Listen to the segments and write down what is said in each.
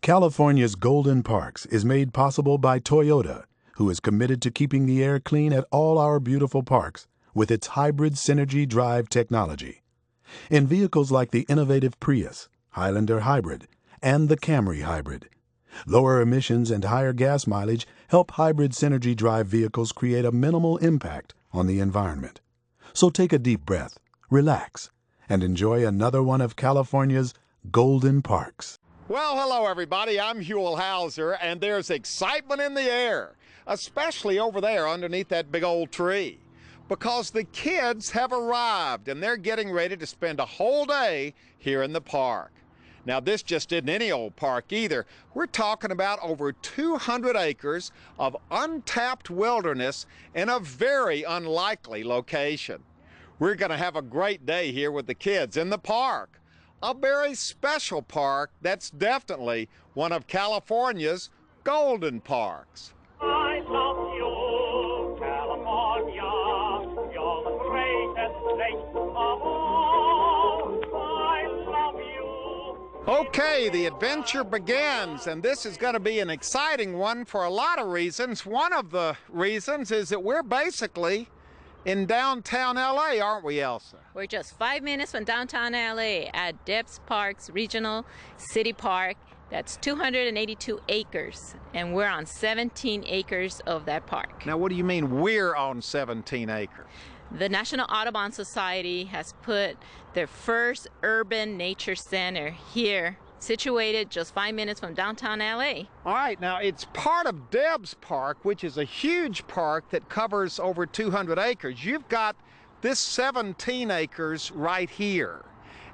California's Golden Parks is made possible by Toyota, who is committed to keeping the air clean at all our beautiful parks with its hybrid Synergy Drive technology. In vehicles like the innovative Prius, Highlander Hybrid, and the Camry Hybrid, lower emissions and higher gas mileage help hybrid Synergy Drive vehicles create a minimal impact on the environment. So take a deep breath, relax, and enjoy another one of California's Golden Parks. Well, hello everybody, I'm Huell, and there's excitement in the air, especially over there underneath that big old tree, because the kids have arrived and they're getting ready to spend a whole day here in the park. Now, this just isn't any old park either. We're talking about over 200 acres of untapped wilderness in a very unlikely location. We're going to have a great day here with the kids in the park. A very special park that's definitely one of California's golden parks. I love you, California. You're the greatest state of all. I love you. Okay, the adventure begins, and this is going to be an exciting one for a lot of reasons. One of the reasons is that we're basically in downtown LA, aren't we, Elsa? We're just 5 minutes from downtown LA at Debs Park's Regional City Park. That's 282 acres, and we're on 17 acres of that park. Now, what do you mean we're on 17 acres? The National Audubon Society has put their first urban nature center here, situated just 5 minutes from downtown LA. All right, now it's part of Debs Park, which is a huge park that covers over 200 acres. You've got this 17 acres right here.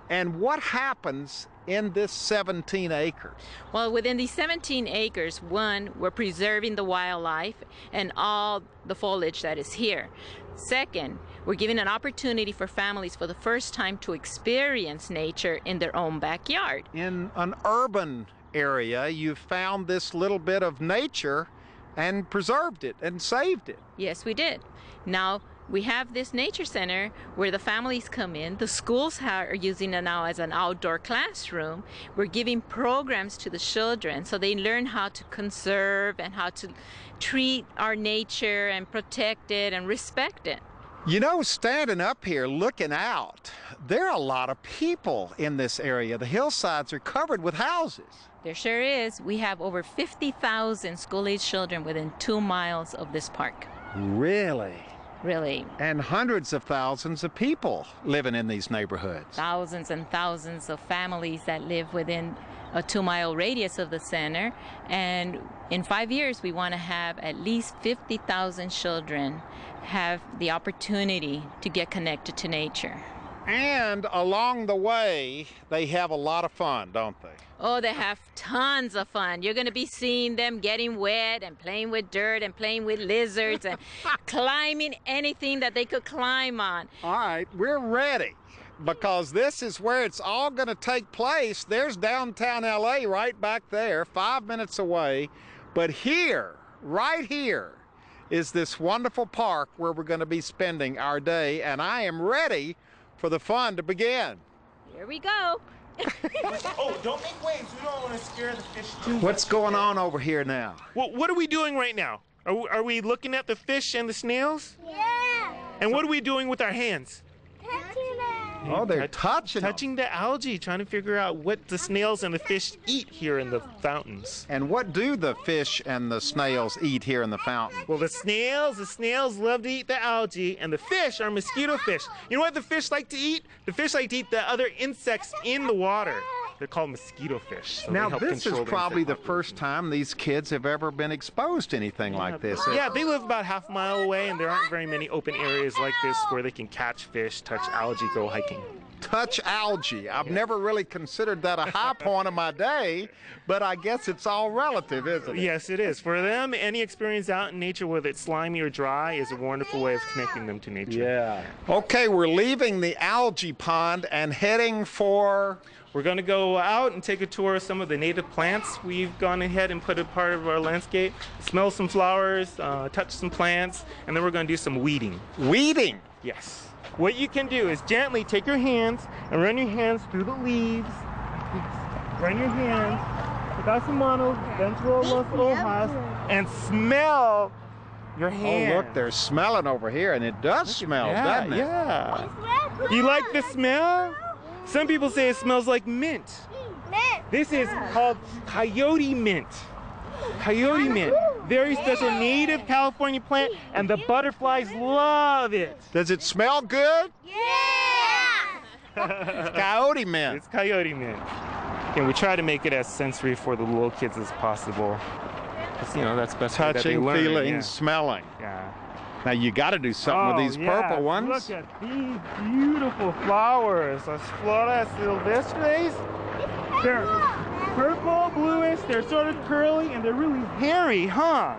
And what happens in this 17 acres? Well, within these 17 acres, one, we're preserving the wildlife and all the foliage that is here. Second, we're giving an opportunity for families for the first time to experience nature in their own backyard. In an urban area, you found this little bit of nature and preserved it and saved it. Yes, we did. Now, we have this nature center where the families come in. The schools are using it now as an outdoor classroom. We're giving programs to the children so they learn how to conserve and how to treat our nature and protect it and respect it. You know, standing up here looking out, there are a lot of people in this area. The hillsides are covered with houses. There sure is. We have over 50,000 school-age children within 2 miles of this park. Really? Really. And hundreds of thousands of people living in these neighborhoods. Thousands and thousands of families that live within a 2-mile radius of the center. And in 5 years, we want to have at least 50,000 children have the opportunity to get connected to nature. And along the way, they have a lot of fun, don't they? Oh, they have tons of fun. You're going to be seeing them getting wet and playing with dirt and playing with lizards and climbing anything that they could climb on. All right, we're ready, because this is where it's all going to take place. There's downtown LA right back there, 5 minutes away. But here, right here, is this wonderful park where we're going to be spending our day, and I am ready for the fun to begin. Here we go. Oh, don't make waves. We don't want to scare the fish too much. What's going on over here now? Well, what are we doing right now? Are we looking at the fish and the snails? Yeah. And what are we doing with our hands? Touching them. Oh, they're touching them. Touching the algae, trying to figure out what the snails and the fish eat here in the fountains. And what do the fish and the snails eat here in the fountain? Well, the snails love to eat the algae, and the fish are mosquito fish. You know what the fish like to eat? The fish like to eat the other insects in the water. They're called mosquito fish. So Now, this is probably the first time these kids have ever been exposed to anything like this. Yeah, they live about half a mile away, and there aren't very many open areas like this where they can catch fish, touch algae, go hiking. Touch algae. I've never really considered that a high point of my day, but I guess it's all relative, isn't it? Yes, it is. For them, any experience out in nature, whether it's slimy or dry, is a wonderful way of connecting them to nature. Yeah. Okay, we're leaving the algae pond and heading for... We're going to go out and take a tour of some of the native plants we've gone ahead and put a part of our landscape. Smell some flowers, touch some plants, and then we're going to do some weeding. Weeding? Yes. What you can do is gently take your hands and run your hands through the leaves. Run your hands manos dentro los ojos and smell your hand. Oh, look, they're smelling over here, and it does smell, doesn't it? Yeah. You like the smell? Some people say it smells like mint. This is called coyote mint. Coyote mint. Very special native California plant, and the butterflies love it. Does it smell good? Yeah! It's coyote mint. It's coyote mint. And we try to make it as sensory for the little kids as possible. Because, you know, that's best way that they Touching, learn. feeling, Yeah. smelling. Yeah. Now you got to do something with these purple ones. Look at these beautiful flowers. Las flores silvestres. They're purple, bluish, they're sort of curly, and they're really hairy, huh?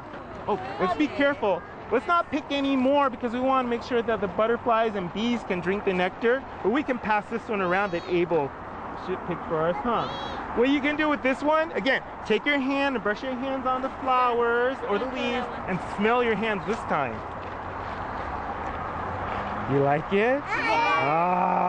Oh, let's be careful. Let's not pick any more because we want to make sure that the butterflies and bees can drink the nectar, but we can pass this one around that Abel should pick for us, huh? What you can do with this one, again, take your hand and brush your hands on the flowers or the leaves and smell your hands this time. You like it? Ah.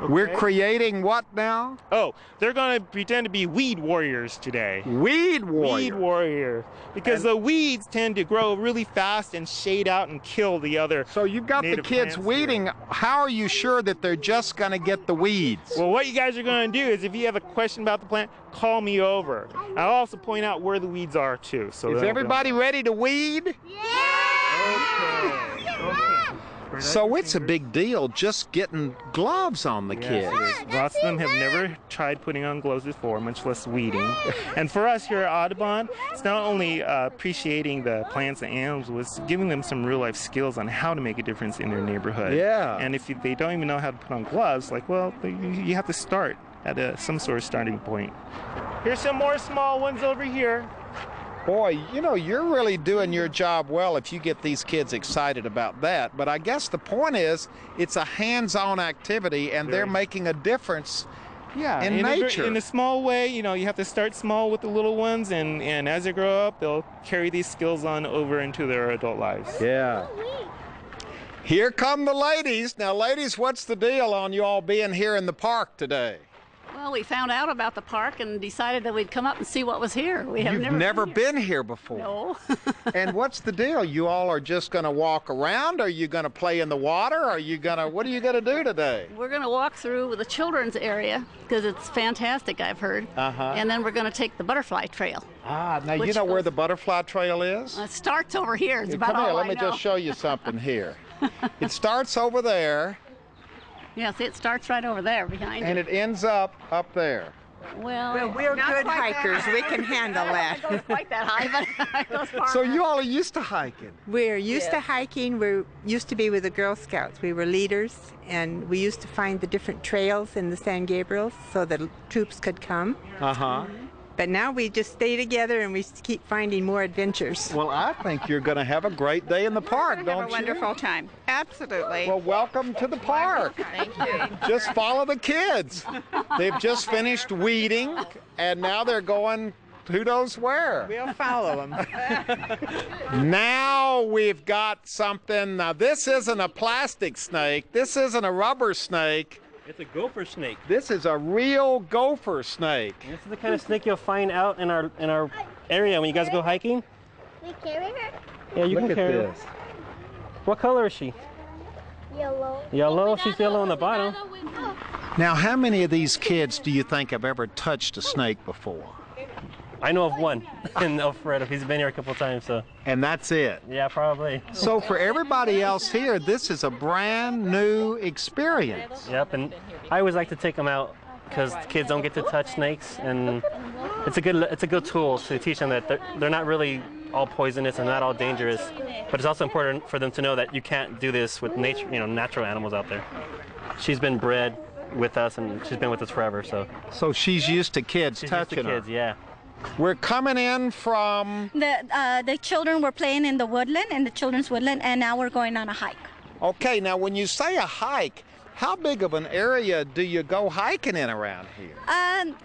Okay. We're creating what now? Oh, they're going to pretend to be weed warriors today. Weed warrior. Weed warrior. Because the weeds tend to grow really fast and shade out and kill the other. So you've got the native kids plants weeding. here. How are you sure that they're just going to get the weeds? Well, what you guys are going to do is if you have a question about the plant, call me over. I'll also point out where the weeds are too. So Is everybody ready to weed? Okay. So it's a big deal just getting gloves on the kids. Yes, it is. Lots of them have never tried putting on gloves before, much less weeding. And for us here at Audubon, it's not only appreciating the plants and animals, it's giving them some real life skills on how to make a difference in their neighborhood. Yeah. And if they don't even know how to put on gloves, like, well, you have to start at some sort of starting point. Here's some more small ones over here. Boy, you know, you're really doing your job well if you get these kids excited about that. But I guess the point is, it's a hands-on activity, and they're making a difference in nature. In a small way, you know, you have to start small with the little ones, and as they grow up, they'll carry these skills on over into their adult lives. Yeah. Here come the ladies. Now, ladies, what's the deal on you all being here in the park today? Well, we found out about the park and decided that we'd come up and see what was here. We have You've never been here before. No. And what's the deal? You all are just going to walk around? Are you going to play in the water? Are you going to, what are you going to do today? We're going to walk through the children's area because it's fantastic, I've heard. And then we're going to take the butterfly trail. Ah, now you know where the butterfly trail is? It starts over here. It's about Come here, all let I me know. just show you something here. It starts over there. Yes, it starts right over there behind And you. it ends up there. Well, we're good hikers. We can handle that. It goes quite that high, but it goes far So enough. you all are used to hiking? We're used to hiking. We used to be with the Girl Scouts. We were leaders, and we used to find the different trails in the San Gabriel so the troops could come. But now we just stay together and we keep finding more adventures. Well, I think you're going to have a great day in the park, don't you? Have a wonderful time. Absolutely. Well, welcome to the park. Thank you. Just follow the kids. They've just finished weeding, and now they're going who knows where. We'll follow them. Now we've got something. Now, this isn't a plastic snake. This isn't a rubber snake. It's a gopher snake. This is a real gopher snake. This is the kind of snake you'll find out in our area when you guys go hiking. We carry her? Yeah, you Look can at carry this. her. What color is she? Yellow. Yellow. She's yellow on the bottom. Now, how many of these kids do you think have ever touched a snake before? I know of one, and Alfredo. He's been here a couple of times, so. And that's it. Yeah, probably. So for everybody else here, this is a brand new experience. Yep, and I always like to take them out because kids don't get to touch snakes, and it's a good tool to teach them that they're not really all poisonous and not all dangerous. But it's also important for them to know that you can't do this with nature, natural animals out there. She's been bred with us, and she's been with us forever. So she's used to kids she's touching used to kids, her. yeah. We're coming in from... The children were playing in the woodland, in the children's woodland, and now we're going on a hike. Okay, now when you say a hike, how big of an area do you go hiking in around here?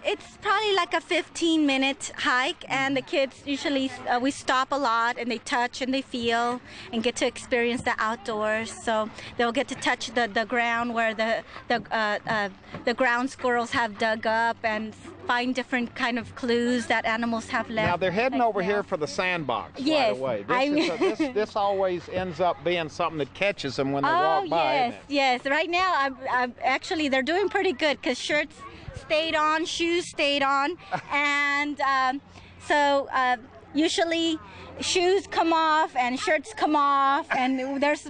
It's probably like a 15-minute hike, and the kids usually, we stop a lot, and they touch and they feel and get to experience the outdoors. So they'll get to touch the ground where the ground squirrels have dug up, and find different kind of clues that animals have left. Now they're heading like over here nails. for the sandbox Yes, right away. This always ends up being something that catches them when they walk by. Yes, isn't it? yes. Right now, I'm actually they're doing pretty good because shirts stayed on, shoes stayed on, and so usually shoes come off and shirts come off, and there's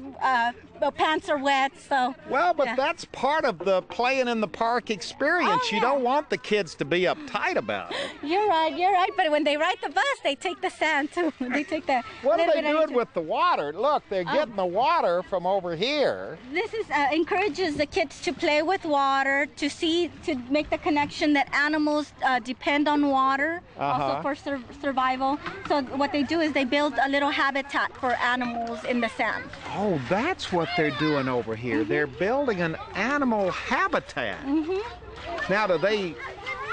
pants are wet. So well, but yeah. that's part of the playing in the park experience. Oh, You yeah. don't want the kids to be uptight about it. You're right. But when they ride the bus, they take the sand too. They take the. What are little they bit of doing each- with the water? Look, they're getting the water from over here. This is encourages the kids to play with water, to make the connection that animals depend on water, also for survival. So what they do is they build a little habitat for animals in the sand. Oh, that's what they're doing over here. They're building an animal habitat. Now, do they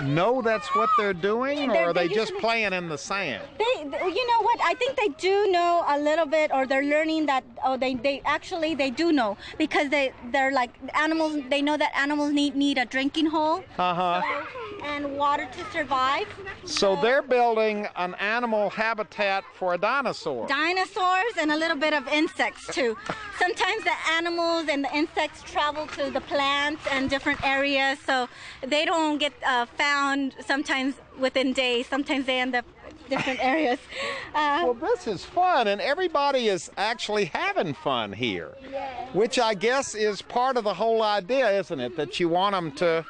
know that's what they're doing, or are they just playing in the sand? You know what? I think they do know a little bit, or they're learning that. Oh, they do know, because they're like animals. They know that animals need a drinking hole and water to survive. So they're building an animal habitat for a dinosaur. Dinosaurs and a little bit of insects too. Sometimes the animals and the insects travel to the plants and different areas, so they don't get found sometimes within days. Sometimes they end up different areas. Well, this is fun, and everybody is actually having fun here, which I guess is part of the whole idea, isn't it? That you want them to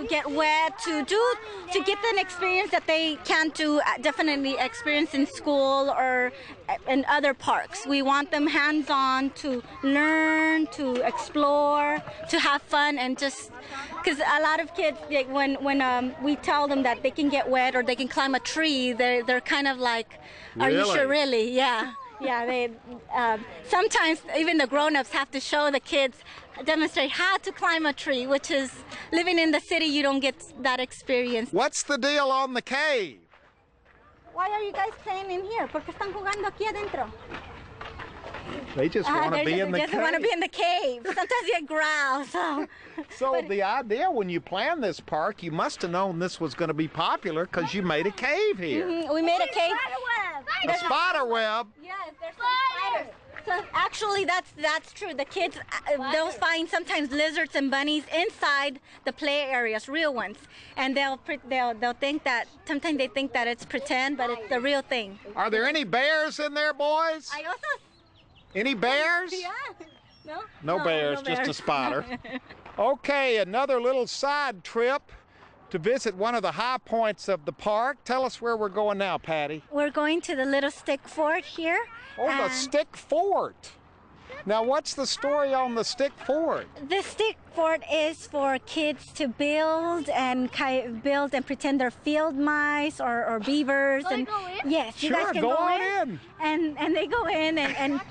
get wet, to get an experience that they can't definitely experience in school or in other parks. We want them hands-on, to learn, to explore, to have fun, and just because a lot of kids, like, when we tell them that they can get wet or they can climb a tree, they're kind of like, are you sure, really? Yeah. They sometimes even the grown-ups have to show the kids, demonstrate how to climb a tree, which is, living in the city, you don't get that experience. What's the deal on the cave? Why are you guys playing in here? Porque están jugando aquí adentro. They just want to be in the cave. They just want to be in the cave. Sometimes they growl. So the idea when you planned this park, you must have known this was going to be popular because you made a cave here. We made a cave. A spider web. Yes, there's some spiders. So actually, that's true. The kids, they'll find sometimes lizards and bunnies inside the play areas, real ones, and they'll think that sometimes they think that it's pretend, but it's the real thing. Are there any bears in there, boys? I also. Any bears? Yeah. No? No bears, no just a spider. Okay, another little side trip to visit one of the high points of the park. Tell us where we're going now, Patty. We're going to the little stick fort here. Oh, the stick fort. Now, what's the story on the stick fort? The stick fort is for kids to build and pretend they're field mice or beavers. And yes, Sure, you guys can go go on in. And they go in and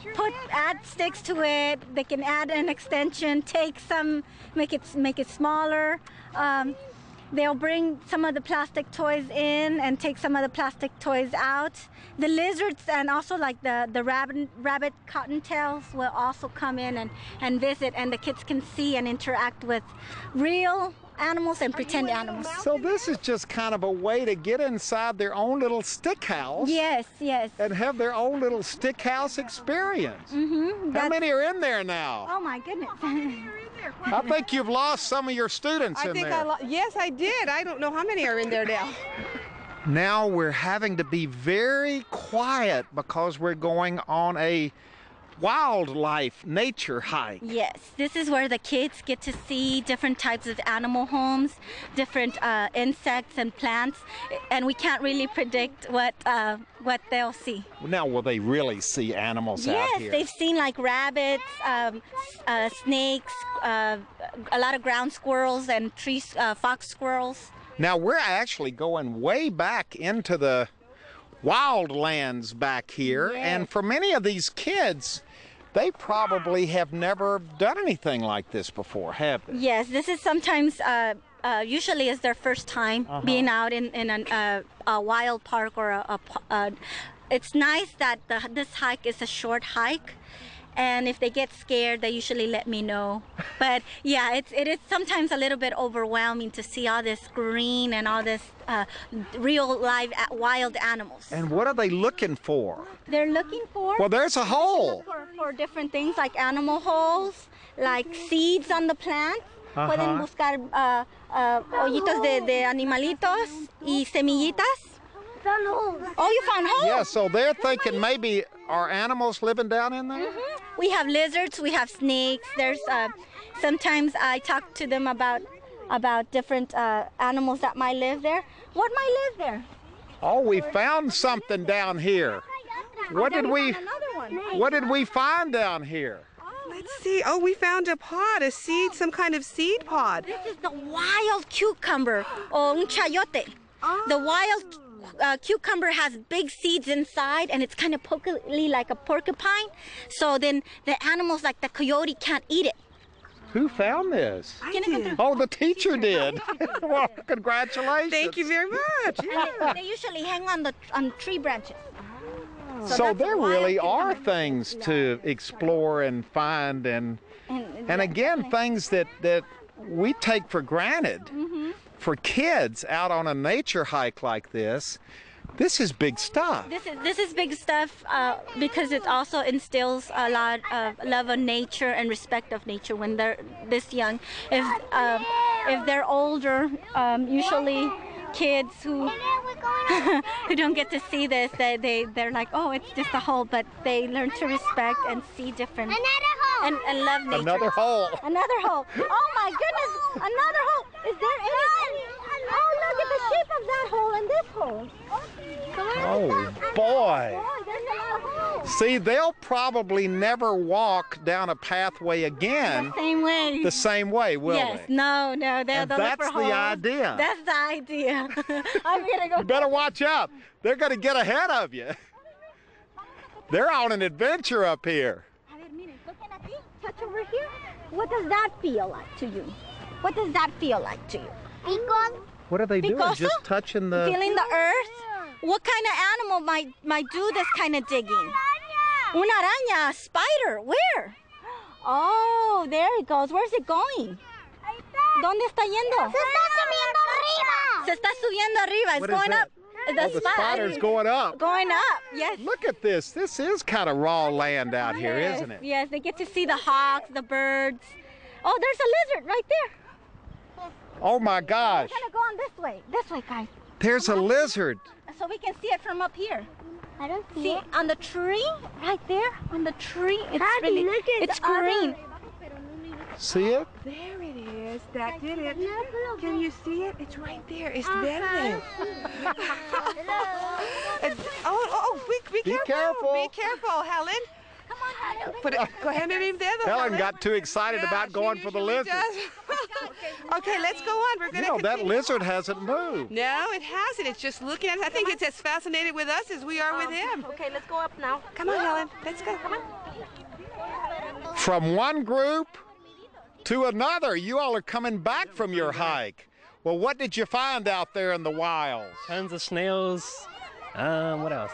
add sticks to it. They can add an extension, take some, make it smaller. They'll bring some of the plastic toys in and take some of the plastic toys out. The lizards and also like the rabbit cottontails will also come in and visit, and the kids can see and interact with real animals and pretend animals. So this is just kind of a way to get inside their own little stick house. Yes. And have their own little stick house experience. How many are in there now? Oh my goodness. I think you've lost some of your students in there. Yes, I did. I don't know how many are in there now. Now we're having to be very quiet because we're going on a wildlife nature hike. Yes, this is where the kids get to see different types of animal homes, different insects and plants, and we can't really predict what they'll see. Now, will they really see animals out here? Yes, they've seen like rabbits, snakes, a lot of ground squirrels and fox squirrels. Now, we're actually going way back into the wildlands back here, and for many of these kids, they probably have never done anything like this before, have they? Yes, this is sometimes, usually is their first time being out in a wild park or it's nice that this hike is a short hike, and if they get scared, they usually let me know. But yeah, it is sometimes a little bit overwhelming to see all this green and all this real live wild animals. And what are they looking for? They're looking for... Well, there's a hole. For different things like animal holes, like seeds on the plant. Pueden buscar hoyitos de animalitos y semillitas. Oh, you found holes? Yeah, so they're thinking maybe are animals living down in there? We have lizards, we have snakes. There's sometimes I talk to them about different animals that might live there. What might live there? Oh, we found something down here. What did we find down here? Let's see. Oh, we found a pod, a seed, some kind of seed pod. This is the wild cucumber, or un chayote. The wild cucumber has big seeds inside, and it's kind of pokely like a porcupine. So then the animals like the coyote can't eat it. Who found this? I did. Oh, the teacher did. Well, congratulations. Thank you very much. And they usually hang on tree branches. So there really are things to explore and find, and again, things that we take for granted. For kids out on a nature hike like this, this is big stuff. This is big stuff because it also instills a lot of love of nature and respect of nature when they're this young. If they're older, usually kids who don't get to see this, they're like, oh, it's just a hole, but they learn to respect and see different and love nature. Another hole. Another hole. Oh my goodness, another hole. Is there any? Oh, look at the shape of that hole and this hole. Oh boy. There's a lot of holes. See, they'll probably never walk down a pathway again The same way. the same way, will Yes, they? no, they'll And look that's for the holes. idea. That's the idea. I'm gonna go. You better watch out. They're going to get ahead of you. They're on an adventure up here. A ver, miren, toquen aquí, touch over here. What does that feel like to you? What does that feel like to you? What are they doing? Picoso? Just touching the... Feeling the earth? What kind of animal might do this kind of digging? Una araña, a spider. Where? Oh, there it goes. Where's it going? ¿Dónde está yendo? Se está subiendo arriba. It's What is going that? up. The spider's going up. Going up, yes. Look at this. This is kind of raw land out here, isn't it? Yes, they get to see the hawks, the birds. Oh, there's a lizard right there. Oh my gosh. We're gonna go on this way, guys. There's a lizard. So we can see it from up here. I don't See, on the tree, right there, on the tree, it's green. See it? There it is. That did it. Can you see it? It's right there. It's better. Be careful. Be careful, Helen. Come on, Helen. Put it, go ahead, maybe there. Helen got too excited about she going for the usually lizard. does. Okay, let's go on. We're gonna No, that continue. lizard hasn't moved. No, it hasn't. It's just looking at us. I think it's as fascinated with us as we are with him. Okay, let's go up now. Come on, Helen. Let's go. Come on. From one group to another, you all are coming back from your hike. Well, what did you find out there in the wilds? Tons of snails. What else?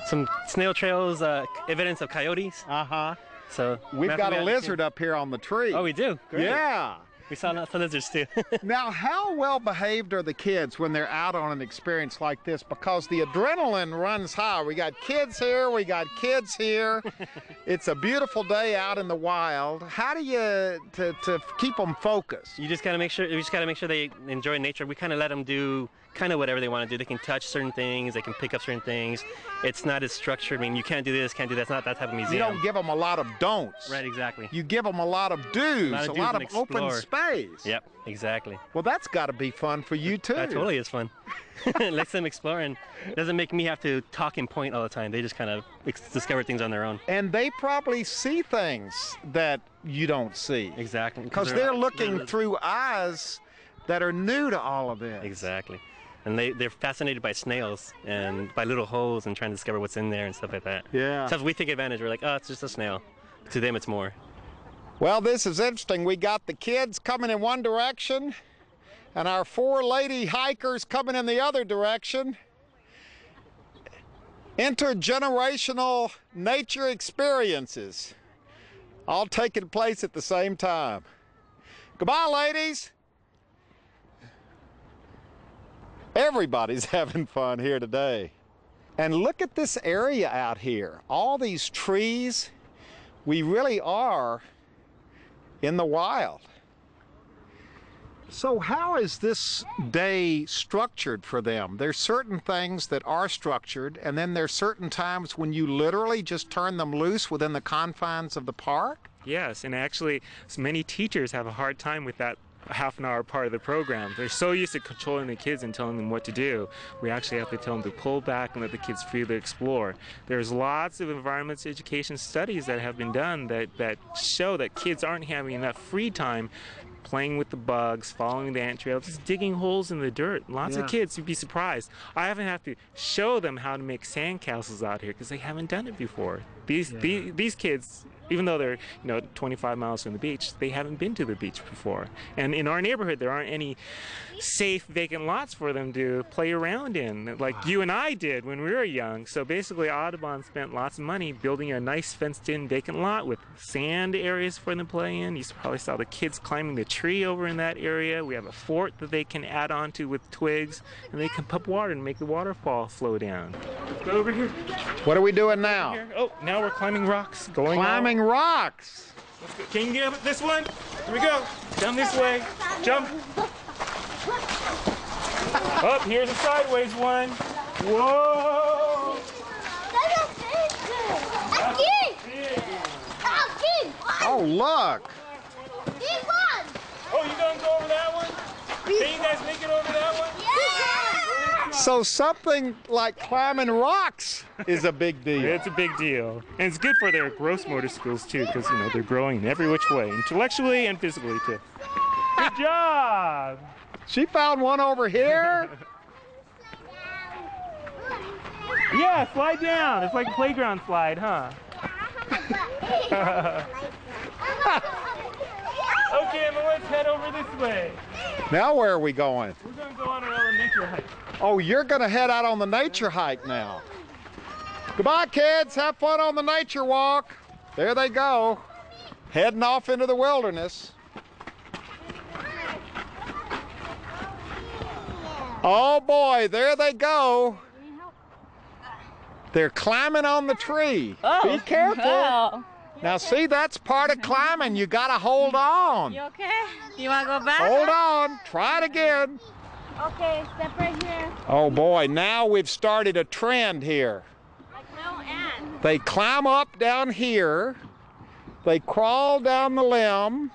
Some snail trails, evidence of coyotes. Uh-huh. So We've got a lizard up here on the tree. Oh, we do? Great. Yeah. We saw lots of lizards too. Now, how well behaved are the kids when they're out on an experience like this? Because the adrenaline runs high. We got kids here, we got kids here. It's a beautiful day out in the wild. How do you to keep them focused? You just gotta make sure. You just gotta make sure they enjoy nature. We kind of let them do kind of whatever they want to do. They can touch certain things. They can pick up certain things. It's not as structured. I mean, you can't do this, can't do that. It's not that type of museum. You don't give them a lot of don'ts. Right, exactly. You give them a lot of do's, a lot of and open explore. space. Yep, exactly. Well, that's got to be fun for you too. That totally is fun. Lets them explore, and it doesn't make me have to talk and point all the time. They just kind of discover things on their own. And they probably see things that you don't see. Exactly. Because they're looking through eyes that are new to all of this. Exactly. And they're fascinated by snails and by little holes and trying to discover what's in there and stuff like that. Yeah. So if we take advantage, we're like, oh, it's just a snail. To them, it's more. Well, this is interesting. We got the kids coming in one direction and our 4 lady hikers coming in the other direction. Intergenerational nature experiences, all taking place at the same time. Goodbye, ladies. Everybody's having fun here today. And look at this area out here. All these trees. We really are in the wild. So how is this day structured for them? There's certain things that are structured, and then there's certain times when you literally just turn them loose within the confines of the park? Yes, and actually many teachers have a hard time with that half-an-hour part of the program. They're so used to controlling the kids and telling them what to do. We actually have to tell them to pull back and let the kids freely explore. There's lots of environmental education studies that have been done that show that kids aren't having enough free time playing with the bugs, following the ant trail, just digging holes in the dirt. Lots of kids, you'd be surprised. I haven't have to show them how to make sandcastles out here because they haven't done it before. These kids, even though they're 25 miles from the beach, they haven't been to the beach before. And in our neighborhood, there aren't any safe vacant lots for them to play around in, like you and I did when we were young. So basically, Audubon spent lots of money building a nice fenced-in vacant lot with sand areas for them to play in. You probably saw the kids climbing the tree over in that area. We have a fort that they can add on to with twigs, and they can pump water and make the waterfall flow down. Let's go over here. What are we doing now? Oh, now we're climbing rocks. Climbing rocks. Can you get up this one? Here we go. Down this way. Jump. Up, here's a sideways one. Whoa. Oh, look. Oh, you gonna go over that one? Can you guys make it over that one? Yeah. So something like climbing rocks is a big deal. It's a big deal. And it's good for their gross motor skills too, because they're growing in every which way, intellectually and physically too. Good job! She found one over here. Yeah, slide down. It's like a playground slide, huh? Okay, Emma, let's head over this way. Now where are we going? We're going to go on our own nature hike. Oh, you're going to head out on the nature hike now. Goodbye, kids. Have fun on the nature walk. There they go, heading off into the wilderness. Oh boy, there they go. They're climbing on the tree. Oh, be careful. Wow. Now see, that's part of climbing. You gotta hold on. You okay? You wanna go back? Hold on, try it again. Okay, step right here. Oh boy, now we've started a trend here. Like no ant. They climb up down here. They crawl down the limb.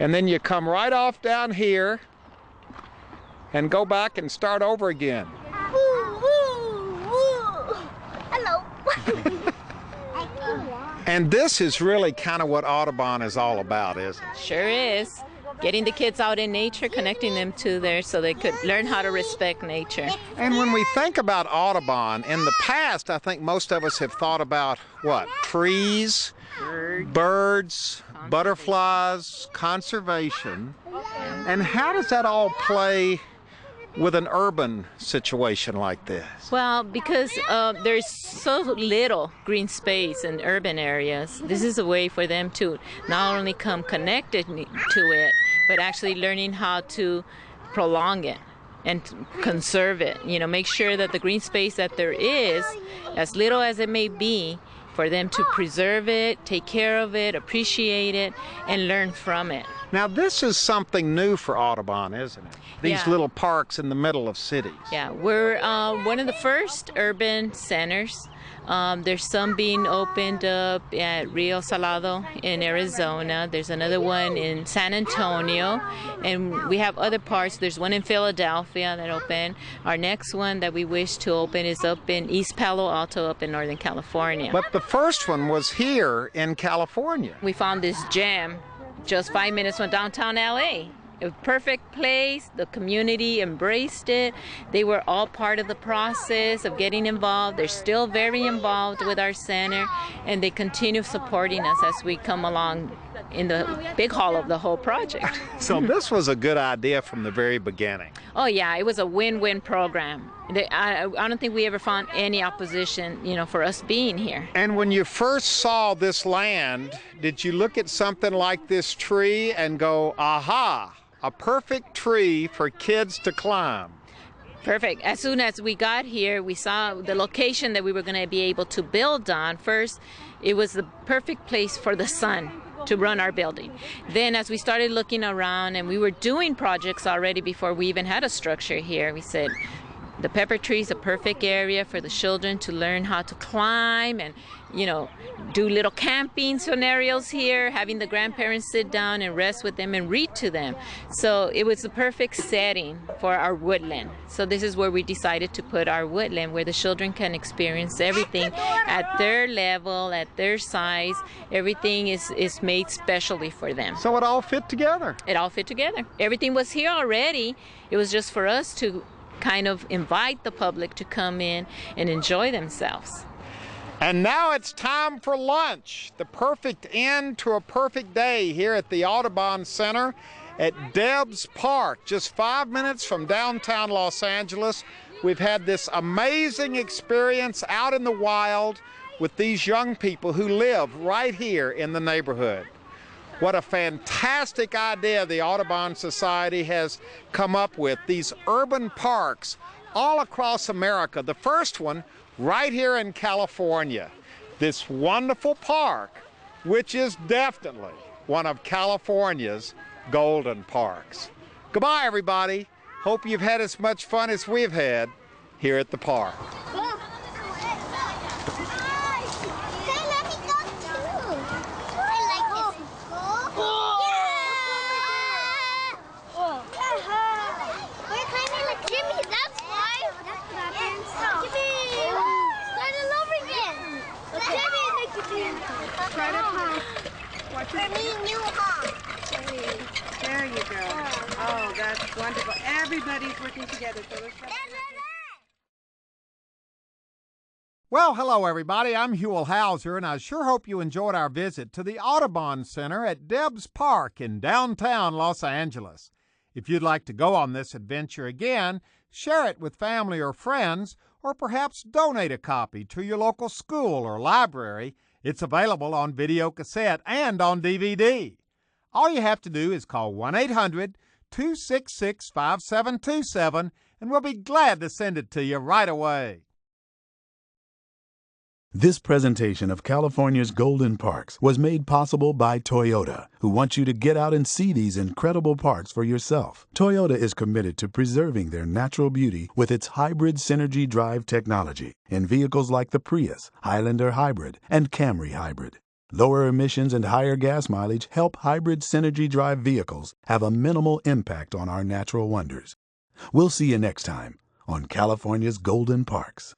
And then you come right off down here and go back and start over again. Woo, woo, woo. Hello. And this is really kind of what Audubon is all about, isn't it? Sure is. Getting the kids out in nature, connecting them to there so they could learn how to respect nature. And when we think about Audubon, in the past, I think most of us have thought about what? Trees, birds, butterflies, conservation. And how does that all play with an urban situation like this? Well, because there's so little green space in urban areas, this is a way for them to not only come connected to it, but actually learning how to prolong it and conserve it. Make sure that the green space that there is, as little as it may be, for them to preserve it, take care of it, appreciate it, and learn from it. Now this is something new for Audubon, isn't it? These little parks in the middle of cities. Yeah, we're one of the first urban centers. There's some being opened up at Rio Salado in Arizona. There's another one in San Antonio. And we have other parts. There's one in Philadelphia that opened. Our next one that we wish to open is up in East Palo Alto up in Northern California. But the first one was here in California. We found this gem just 5 minutes from downtown LA. A perfect place. The community embraced it. They were all part of the process of getting involved. They're still very involved with our center, and they continue supporting us as we come along in the big hall of the whole project. So this was a good idea from the very beginning. Oh yeah, it was a win-win program. I don't think we ever found any opposition, for us being here. And when you first saw this land, did you look at something like this tree and go, aha, a perfect tree for kids to climb? Perfect. As soon as we got here, we saw the location that we were going to be able to build on. First, it was the perfect place for the sun to run our building. Then as we started looking around, and we were doing projects already before we even had a structure here, we said, the pepper tree is a perfect area for the children to learn how to climb and, do little camping scenarios here, having the grandparents sit down and rest with them and read to them. So it was the perfect setting for our woodland. So this is where we decided to put our woodland, where the children can experience everything at their level, at their size. Everything is made specially for them. So it all fit together. It all fit together. Everything was here already. It was just for us to kind of invite the public to come in and enjoy themselves. And now it's time for lunch, the perfect end to a perfect day here at the Audubon Center at Debs Park, just 5 minutes from downtown Los Angeles. We've had this amazing experience out in the wild with these young people who live right here in the neighborhood. What a fantastic idea the Audubon Society has come up with, these urban parks all across America. The first one right here in California, this wonderful park, which is definitely one of California's golden parks. Goodbye, everybody. Hope you've had as much fun as we've had here at the park. There you go. Oh, that's wonderful. Everybody's working together. Well, hello, everybody. I'm Huell Hauser, and I sure hope you enjoyed our visit to the Audubon Center at Debs Park in downtown Los Angeles. If you'd like to go on this adventure again, share it with family or friends, or perhaps donate a copy to your local school or library. It's available on video cassette and on DVD. All you have to do is call 1-800-266-5727, and we'll be glad to send it to you right away. This presentation of California's Golden Parks was made possible by Toyota, who wants you to get out and see these incredible parks for yourself. Toyota is committed to preserving their natural beauty with its hybrid synergy drive technology in vehicles like the Prius, Highlander Hybrid, and Camry Hybrid. Lower emissions and higher gas mileage help hybrid synergy drive vehicles have a minimal impact on our natural wonders. We'll see you next time on California's Golden Parks.